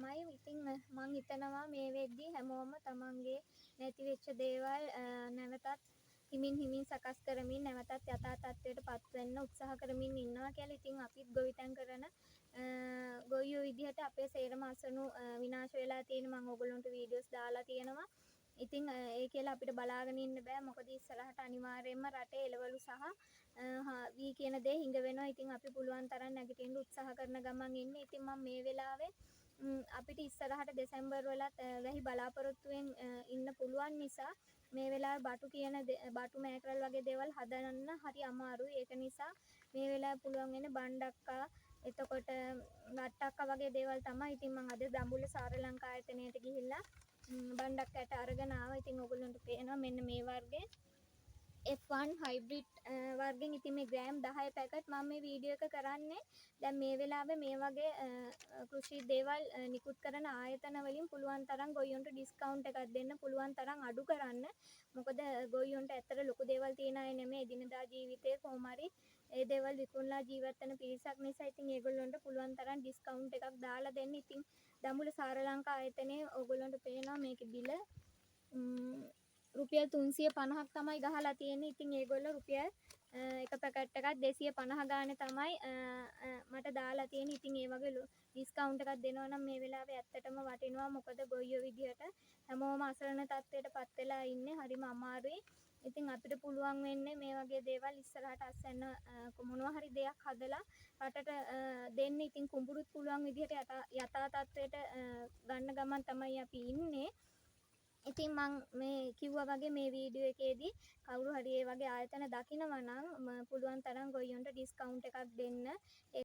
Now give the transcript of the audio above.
තමයි. ඉතින් මං හිතනවා මේ වෙද්දි හැමෝම තමන්ගේ නැති වෙච්ච දේවල් නැවතත් හිමින් සකස් කරමින් නැවතත් යථා තත්ත්වයට පත් වෙන්න උත්සාහ කරමින් ඉන්නවා කියලා. ඉතින් අපිත් ගොවිතැන් කරන ගොයියෝ විදිහට අපේ සේරම අසනු විනාශ වෙලා තියෙන මම ඔයගොල්ලන්ට වීඩියෝස් දාලා තියෙනවා. ඉතින් ඒ කියලා අපිට බලාගෙන ඉන්න බෑ. මොකද ඉස්සරහට අනිවාර්යයෙන්ම රටේ එළවලු සහ වී කියන දේ හිඟ වෙනවා. ඉතින් අපි පුළුවන් තරම් නැගිටින්න උත්සාහ කරන ගමන් ඉන්නේ. ඉතින් මම මේ වෙලාවේ අපිට ඉස්සරහට දෙසැම්බර් වලත් වැහි බලාපොරොත්තුවෙන් ඉන්න පුළුවන් නිසා මේ වෙලාවේ බටු මෑකරල් වගේ දේවල් හදන්න හරි අමාරුයි. ඒක නිසා මේ වෙලාවේ පුළුවන් වෙන්නේ බණ්ඩක්කා එතකොට වට්ටක්කා වගේ දේවල් තමයි. ඉතින් මම අද දඹුල්ල සාර ලංකා ආයතනයට ගිහිල්ලා බණ්ඩක්කයට අරගෙන ආවා. ඉතින් ඔයගොල්ලන්ට පේනවා මෙන්න මේ වර්ගේ F1 හයිබ්‍රිඩ් වර්ගෙන්. ඉතින් මේ ග්‍රෑම් 10 පැකට් මම මේ වීඩියෝ එක කරන්නේ දැන් මේ වෙලාවේ මේ වගේ කෘෂි දේවල් නිකුත් කරන ආයතන වලින් පුළුවන් තරම් ගොයියොන්ට ඩිස්කවුන්ට් එකක් දෙන්න, පුළුවන් තරම් අඩු කරන්න. මොකද ගොයියොන්ට ඇත්තට ලොකු දේවල් තියන අය නෙමෙයි. එදිනදා ජීවිතේ කොහොම හරි ඒ දේවල් විකුණලා ජීවත් වෙන පිරිසක් නිසා ඉතින් ඒගොල්ලන්ට පුළුවන් තරම් ඩිස්කවුන්ට් එකක් දාලා දෙන්න. ඉතින් දඹුල්ල සාර ලංකා ආයතනයේ ඔයගොල්ලන්ට පේනවා මේකේ බිල රුපියල් 350ක් තමයි ගහලා තියෙන්නේ. ඉතින් ඒගොල්ලෝ රුපියල් එක පැකට් එකක් 250 ගානේ තමයි මට දාලා තියෙන්නේ. ඉතින් ඒ වගේ ඩිස්කවුන්ට් එකක් දෙනවා නම් මේ වෙලාවේ ඇත්තටම වටිනවා. මොකද ගොයියෝ විදිහට හැමෝම අසරණ තත්ත්වයට පත් වෙලා ඉන්නේ. හරිම අමාරුයි. ඉතින් අපිට පුළුවන් වෙන්නේ මේ වගේ දේවල් ඉස්සරහට අස්වැන්න මොනවා හරි දෙයක් හදලා රටට දෙන්න. ඉතින් කුඹුරුත් පුළුවන් විදිහට යථා තත්ත්වයට ගන්න ගමන් තමයි අපි ඉන්නේ. ඉතින් මම මේ කිව්වා වගේ මේ වීඩියෝ එකේදී කවුරු හරි ඒ වගේ ආයතන දකිනවා නම් පුළුවන් තරම් ගොයියොන්ට ඩිස්කවුන්ට් එකක් දෙන්න.